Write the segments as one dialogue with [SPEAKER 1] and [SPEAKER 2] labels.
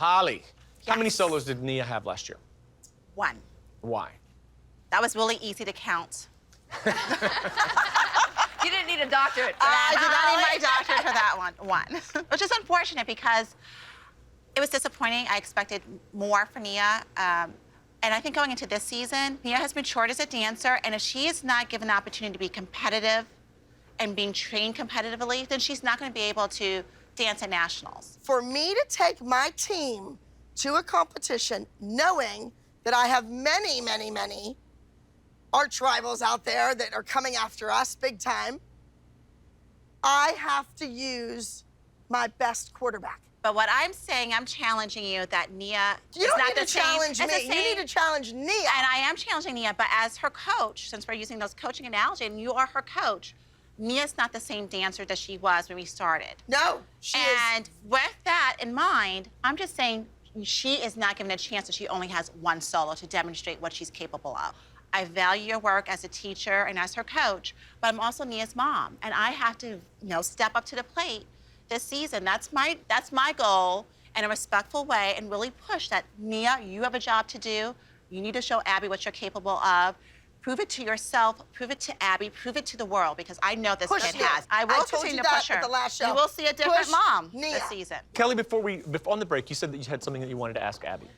[SPEAKER 1] Holly, how many
[SPEAKER 2] Yes.
[SPEAKER 1] solos did Nia have last year?
[SPEAKER 2] 1.
[SPEAKER 1] Why?
[SPEAKER 2] That was really easy to count.
[SPEAKER 3] You didn't need a doctorate for
[SPEAKER 2] I did not need
[SPEAKER 3] that.
[SPEAKER 2] my doctorate for that one. Which is unfortunate because it was disappointing. I expected more from Nia. And I think going into this season, Nia has matured as a dancer, and if she is not given the opportunity to be competitive and being trained competitively, then she's not going to be able to dance at nationals.
[SPEAKER 4] For me to take my team to a competition knowing that I have many, many, many arch rivals out there that are coming after us big time, I have to use my best quarterback.
[SPEAKER 2] But what I'm saying, I'm challenging you that Nia
[SPEAKER 4] You
[SPEAKER 2] is
[SPEAKER 4] don't
[SPEAKER 2] not
[SPEAKER 4] need
[SPEAKER 2] the
[SPEAKER 4] to
[SPEAKER 2] same.
[SPEAKER 4] challenge
[SPEAKER 2] it's
[SPEAKER 4] me.
[SPEAKER 2] the
[SPEAKER 4] You
[SPEAKER 2] same-
[SPEAKER 4] need to challenge Nia.
[SPEAKER 2] And I am challenging Nia, but as her coach, since we're using those coaching analogy, and you are her coach, Nia's not the same dancer that she was when we started.
[SPEAKER 4] No, she is.
[SPEAKER 2] And with that in mind, I'm just saying she is not given a chance that she only has one solo to demonstrate what she's capable of. I value your work as a teacher and as her coach, but I'm also Nia's mom, and I have to, step up to the plate this season. That's my goal in a respectful way, and really push that, Nia, you have a job to do. You need to show Abby what you're capable of. Prove it to yourself, prove it to Abby, prove it to the world, because I know this
[SPEAKER 4] Push
[SPEAKER 2] kid
[SPEAKER 4] Nia.
[SPEAKER 2] has. I will
[SPEAKER 4] told
[SPEAKER 2] continue
[SPEAKER 4] you
[SPEAKER 2] to
[SPEAKER 4] that
[SPEAKER 2] push her.
[SPEAKER 4] at the last show.
[SPEAKER 2] You will see a different
[SPEAKER 4] Push
[SPEAKER 2] mom
[SPEAKER 4] Nia.
[SPEAKER 2] this season.
[SPEAKER 1] Kelly, on the break, you said that you had something that you wanted to ask Abby.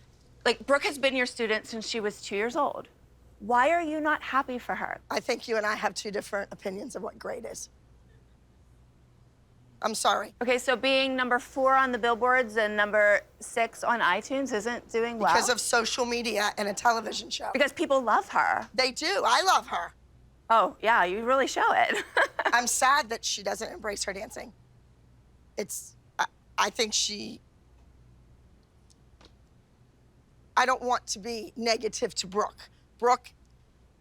[SPEAKER 3] Like, Brooke has been your student since she was 2 years old. Why are you not happy for her?
[SPEAKER 4] I think you and I have two different opinions of what great is. I'm sorry.
[SPEAKER 3] Okay, so being number 4 on the billboards and number 6 on iTunes isn't doing well?
[SPEAKER 4] Because of social media and a television show.
[SPEAKER 3] Because people love her.
[SPEAKER 4] They do. I love her.
[SPEAKER 3] Oh, yeah, you really show it.
[SPEAKER 4] I'm sad that she doesn't embrace her dancing. I think I don't want to be negative to Brooke. Brooke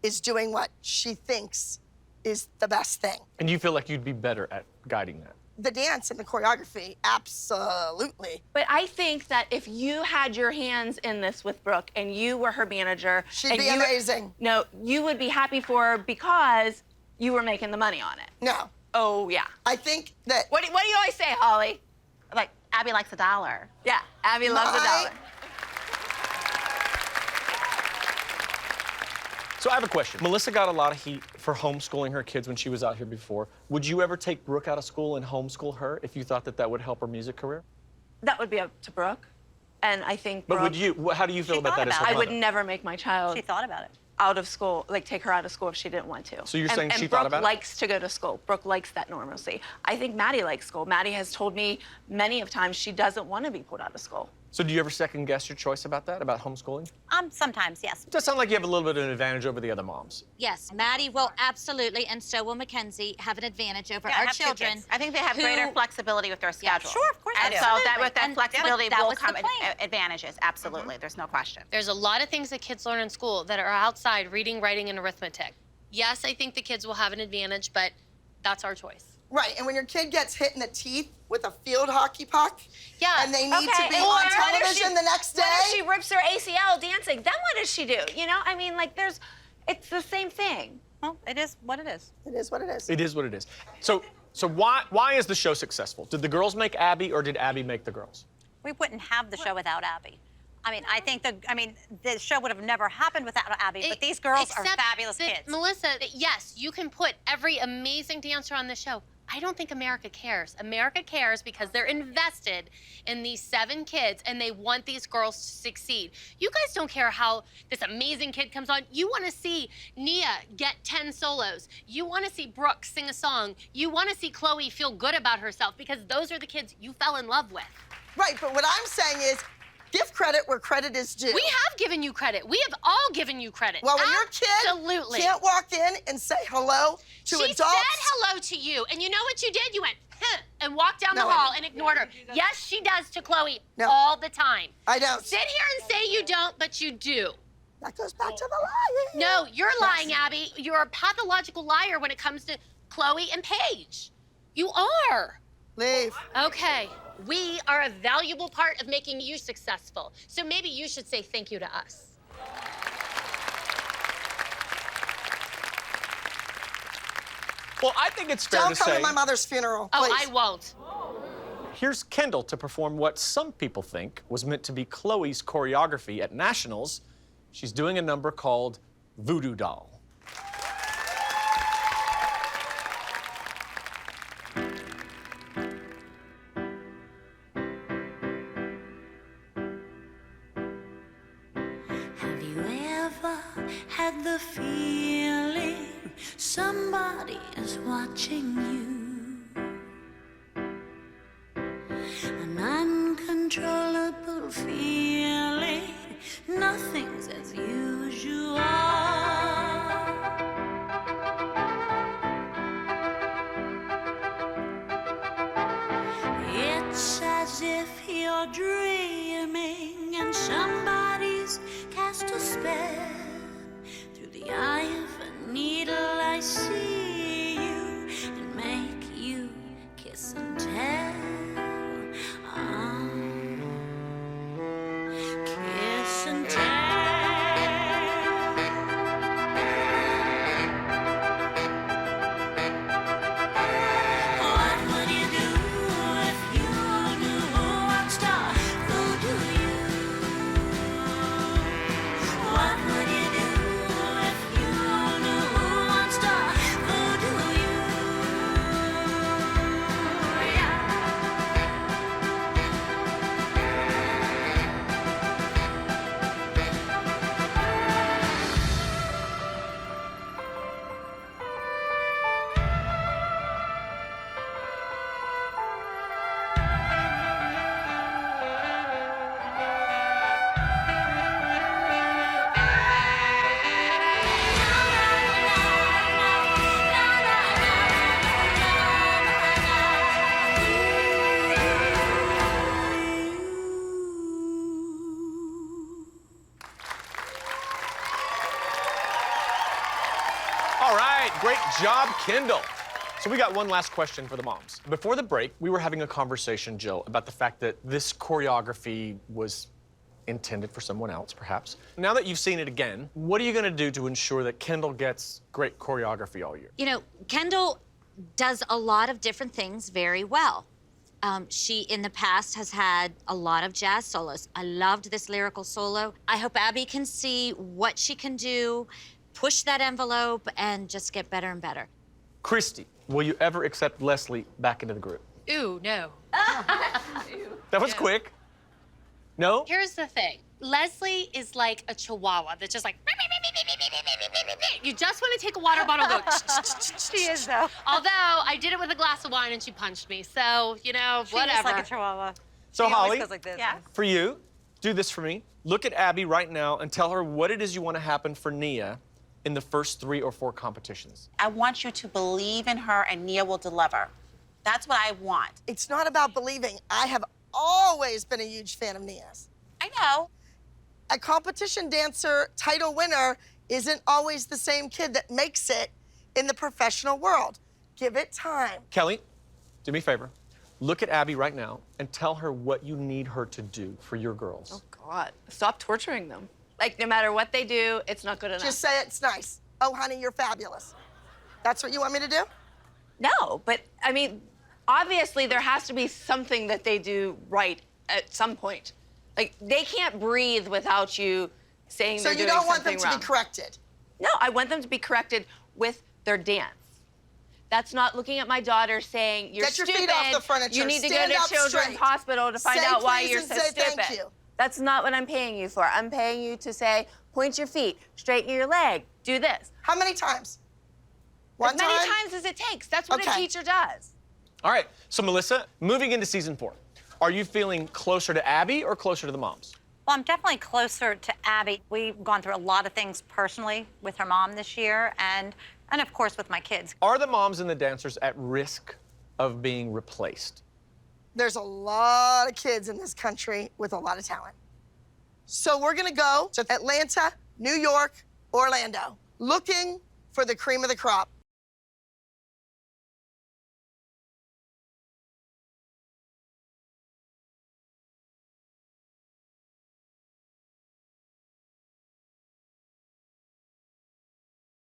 [SPEAKER 4] is doing what she thinks is the best thing.
[SPEAKER 1] And you feel like you'd be better at guiding that?
[SPEAKER 4] The dance and the choreography, absolutely.
[SPEAKER 3] But I think that if you had your hands in this with Brooke and you were her manager...
[SPEAKER 4] She'd be amazing.
[SPEAKER 3] No, you would be happy for her because you were making the money on it.
[SPEAKER 4] No.
[SPEAKER 3] Oh, yeah.
[SPEAKER 4] I think that...
[SPEAKER 3] What do you always say, Holly?
[SPEAKER 2] Like, Abby likes $1.
[SPEAKER 3] Yeah, Abby loves $1.
[SPEAKER 1] So I have a question. Melissa got a lot of heat for homeschooling her kids when she was out here before. Would you ever take Brooke out of school and homeschool her if you thought that that would help her music career?
[SPEAKER 3] That would be up to Brooke. And I think
[SPEAKER 1] But
[SPEAKER 3] Brooke...
[SPEAKER 1] would you? How do you feel about that as her
[SPEAKER 3] I
[SPEAKER 1] mother?
[SPEAKER 3] would never make my child...
[SPEAKER 5] She thought about it.
[SPEAKER 3] out of school, like take her out of school if she didn't want to.
[SPEAKER 1] So you're saying she
[SPEAKER 3] and
[SPEAKER 1] thought
[SPEAKER 3] Brooke
[SPEAKER 1] about it?
[SPEAKER 3] likes to go to school. Brooke likes that normalcy. I think Maddie likes school. Maddie has told me many of times she doesn't want to be pulled out of school.
[SPEAKER 1] So do you ever second guess your choice about that, about homeschooling?
[SPEAKER 5] Sometimes, yes.
[SPEAKER 1] It does sound like you have a little bit of an advantage over the other moms.
[SPEAKER 6] Yes, Maddie will absolutely, and so will Mackenzie, have an advantage over
[SPEAKER 2] Yeah, I
[SPEAKER 6] our
[SPEAKER 2] have 2
[SPEAKER 6] children.
[SPEAKER 2] kids. I think they have
[SPEAKER 6] who-
[SPEAKER 2] greater flexibility with their schedule.
[SPEAKER 5] Sure, of course.
[SPEAKER 2] And so that with that
[SPEAKER 6] And
[SPEAKER 2] flexibility
[SPEAKER 6] that
[SPEAKER 2] will
[SPEAKER 6] was the
[SPEAKER 2] come
[SPEAKER 6] plan.
[SPEAKER 2] advantages. Absolutely, there's no question.
[SPEAKER 7] There's a lot of things that kids learn in school that are outside reading, writing, and arithmetic. Yes, I think the kids will have an advantage, but that's our choice.
[SPEAKER 4] Right, and when your kid gets hit in the teeth with a field hockey puck,
[SPEAKER 7] Yeah.
[SPEAKER 4] and they need to be
[SPEAKER 3] and
[SPEAKER 4] on
[SPEAKER 3] what if
[SPEAKER 4] television the next day,
[SPEAKER 3] What if she rips her ACL dancing? Then what does she do? You know, I mean, like, it's the same thing.
[SPEAKER 5] Well, it is what it is.
[SPEAKER 4] it is what it is.
[SPEAKER 1] It is what it is. So why is the show successful? Did the girls make Abby, or did Abby make the girls?
[SPEAKER 5] We wouldn't have the show without Abby. I think the show would have never happened without Abby, but these girls are
[SPEAKER 7] Except
[SPEAKER 5] fabulous
[SPEAKER 7] that,
[SPEAKER 5] kids.
[SPEAKER 7] Melissa, yes, you can put every amazing dancer on the show. I don't think America cares. America cares because they're invested in these 7 kids and they want these girls to succeed. You guys don't care how this amazing kid comes on. You want to see Nia get 10 solos. You want to see Brooke sing a song. You want to see Chloe feel good about herself because those are the kids you fell in love with.
[SPEAKER 4] Right, but what I'm saying is, give credit where credit is due.
[SPEAKER 7] We have given you credit. We have all given you credit.
[SPEAKER 4] Well, when your
[SPEAKER 7] Absolutely.
[SPEAKER 4] kid can't walk in and say hello to
[SPEAKER 7] She
[SPEAKER 4] adults.
[SPEAKER 7] said hello to you, and you know what you did? You went, huh, and walked down the
[SPEAKER 4] No, I
[SPEAKER 7] hall
[SPEAKER 4] didn't.
[SPEAKER 7] and ignored her. Yes, she does to Chloe
[SPEAKER 4] No.
[SPEAKER 7] all the time.
[SPEAKER 4] I don't.
[SPEAKER 7] Sit here and say you don't, but you do.
[SPEAKER 4] That goes back to the lying.
[SPEAKER 7] No, you're lying, Abby. You're a pathological liar when it comes to Chloe and Paige. You are.
[SPEAKER 4] Leave.
[SPEAKER 7] Okay, we are a valuable part of making you successful. So maybe you should say thank you to us.
[SPEAKER 1] Well, I think it's fair
[SPEAKER 4] Don't
[SPEAKER 1] to
[SPEAKER 4] come
[SPEAKER 1] say.
[SPEAKER 4] to my mother's funeral,
[SPEAKER 7] Oh,
[SPEAKER 4] please.
[SPEAKER 7] I won't.
[SPEAKER 1] here's Kendall to perform what some people think was meant to be Chloe's choreography at Nationals. She's doing a number called Voodoo Doll.
[SPEAKER 8] Have you ever had the feeling somebody is watching you? An uncontrollable feeling, nothing's as usual. It's as if you're dreaming and somebody's cast a spell. Through the eye of a needle I see you and make you kiss and tell. Kiss and tell. What would you do if you knew what star voodoo you? What would you do if you knew what star voodoo you?
[SPEAKER 1] All right, great job, Kendall. So we got one last question for the moms. Before the break, we were having a conversation, Jill, about the fact that this choreography was intended for someone else, perhaps. Now that you've seen it again, what are you gonna do to ensure that Kendall gets great choreography all year?
[SPEAKER 6] You know, Kendall does a lot of different things very well. She, in the past, has had a lot of jazz solos. I loved this lyrical solo. I hope Abby can see what she can do, push that envelope, and just get better and better.
[SPEAKER 1] Christy, will you ever accept Leslie back into the group?
[SPEAKER 7] Ooh, no.
[SPEAKER 1] That was quick. No?
[SPEAKER 7] Here's the thing. Leslie is like a chihuahua that's just like, you just want to take a water bottle and go.
[SPEAKER 5] She is, though.
[SPEAKER 7] Although I did it with a glass of wine and she punched me. So, you know,
[SPEAKER 5] She
[SPEAKER 7] whatever.
[SPEAKER 5] is like a chihuahua.
[SPEAKER 1] So
[SPEAKER 5] She always
[SPEAKER 1] Holly,
[SPEAKER 5] goes like this.
[SPEAKER 2] Yeah.
[SPEAKER 1] for you, do this for me. Look at Abby right now and tell her what it is you want to happen for Nia in the first 3 or 4 competitions.
[SPEAKER 2] I want you to believe in her and Nia will deliver. That's what I want.
[SPEAKER 4] It's not about believing. I have always been a huge fan of Nia's.
[SPEAKER 2] I know.
[SPEAKER 4] A competition dancer title winner isn't always the same kid that makes it in the professional world. Give it time.
[SPEAKER 1] Kelly, do me a favor. Look at Abby right now and tell her what you need her to do for your girls.
[SPEAKER 3] Oh, God. Stop torturing them. Like, no matter what they do, it's not good enough.
[SPEAKER 4] Just say it's nice. Oh, honey, you're fabulous. That's what you want me to do?
[SPEAKER 3] No, but, I mean, obviously there has to be something that they do right at some point. Like, they can't breathe without you saying
[SPEAKER 4] So
[SPEAKER 3] they're
[SPEAKER 4] you
[SPEAKER 3] doing
[SPEAKER 4] don't want them
[SPEAKER 3] something
[SPEAKER 4] to
[SPEAKER 3] wrong.
[SPEAKER 4] be corrected?
[SPEAKER 3] No, I want them to be corrected with their dance. That's not looking at my daughter saying, you're
[SPEAKER 4] Get your
[SPEAKER 3] stupid.
[SPEAKER 4] feet off the furniture.
[SPEAKER 3] You need to go
[SPEAKER 4] Stand
[SPEAKER 3] to
[SPEAKER 4] up
[SPEAKER 3] Children's
[SPEAKER 4] straight.
[SPEAKER 3] Hospital to find
[SPEAKER 4] Say
[SPEAKER 3] out why
[SPEAKER 4] please
[SPEAKER 3] you're
[SPEAKER 4] and
[SPEAKER 3] so
[SPEAKER 4] say
[SPEAKER 3] stupid.
[SPEAKER 4] thank you.
[SPEAKER 3] That's not what I'm paying you for. I'm paying you to say, point your feet, straighten your leg, do this.
[SPEAKER 4] How many times? One
[SPEAKER 3] As many
[SPEAKER 4] time?
[SPEAKER 3] times as it takes. That's what a
[SPEAKER 4] Okay.
[SPEAKER 3] teacher does.
[SPEAKER 1] All right, so Melissa, moving into season 4, are you feeling closer to Abby or closer to the moms?
[SPEAKER 5] Well, I'm definitely closer to Abby. We've gone through a lot of things personally with her mom this year and of course with my kids.
[SPEAKER 1] Are the moms and the dancers at risk of being replaced?
[SPEAKER 4] There's a lot of kids in this country with a lot of talent. So we're gonna go to Atlanta, New York, Orlando, looking for the cream of the crop.